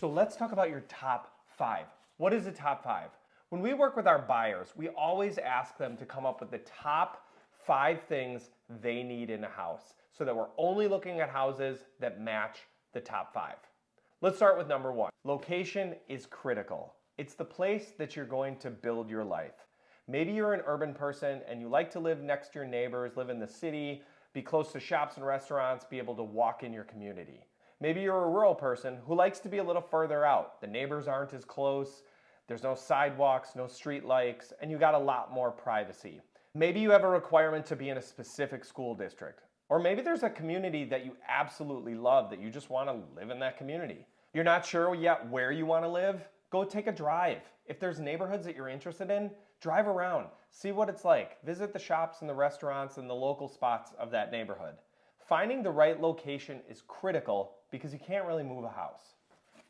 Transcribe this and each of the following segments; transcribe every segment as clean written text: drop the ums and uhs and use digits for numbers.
So let's talk about your top 5. What is a top 5? When we work with our buyers, we always ask them to come up with the top 5 things they need in a house so that we're only looking at houses that match the top 5. Let's start with number 1. Location is critical. It's the place that you're going to build your life. Maybe you're an urban person and you like to live next to your neighbors, live in the city, be close to shops and restaurants, be able to walk in your community. Maybe you're a rural person who likes to be a little further out. The neighbors aren't as close, there's no sidewalks, no street lights, and you got a lot more privacy. Maybe you have a requirement to be in a specific school district. Or maybe there's a community that you absolutely love that you just want to live in that community. You're not sure yet where you want to live? Go take a drive. If there's neighborhoods that you're interested in, drive around, see what it's like. Visit the shops and the restaurants and the local spots of that neighborhood. Finding the right location is critical because you can't really move a house.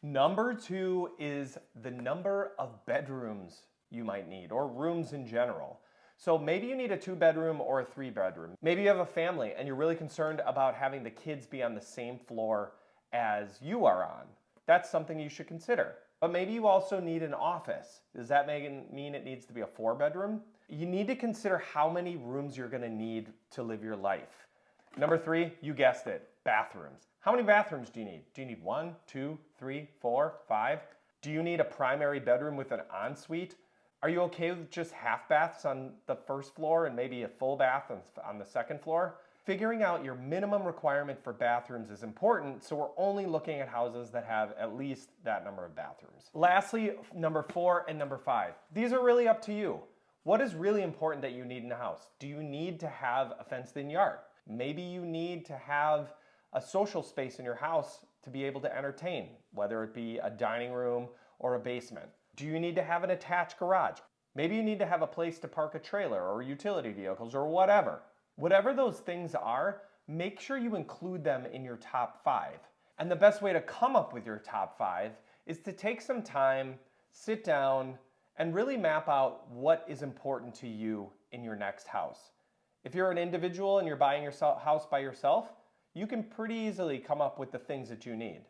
Number 2 is the number of bedrooms you might need, or rooms in general. So maybe you need a 2-bedroom or a 3-bedroom. Maybe you have a family and you're really concerned about having the kids be on the same floor as you are on. That's something you should consider. But maybe you also need an office. Does that mean it needs to be a 4-bedroom? You need to consider how many rooms you're going to need to live your life. Number 3, you guessed it, bathrooms. How many bathrooms do you need? Do you need 1, 2, 3, 4, 5? Do you need a primary bedroom with an ensuite? Are you okay with just half baths on the first floor and maybe a full bath on the second floor? Figuring out your minimum requirement for bathrooms is important, so we're only looking at houses that have at least that number of bathrooms. Lastly, number 4 and number 5. These are really up to you. What is really important that you need in a house? Do you need to have a fenced-in yard? Maybe you need to have a social space in your house to be able to entertain, whether it be a dining room or a basement. Do you need to have an attached garage? Maybe you need to have a place to park a trailer or utility vehicles or whatever. Whatever those things are, make sure you include them in your top 5. And the best way to come up with your top 5 is to take some time, sit down, and really map out what is important to you in your next house. If you're an individual and you're buying your house by yourself, you can pretty easily come up with the things that you need.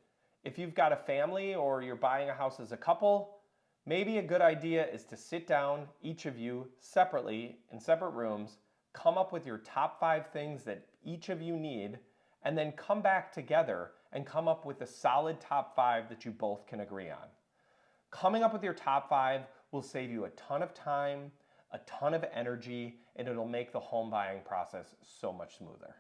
If you've got a family or you're buying a house as a couple, maybe a good idea is to sit down, each of you, separately, in separate rooms, come up with your top 5 things that each of you need, and then come back together and come up with a solid top 5 that you both can agree on. Coming up with your top 5 will save you a ton of time, a ton of energy, and it'll make the home buying process so much smoother.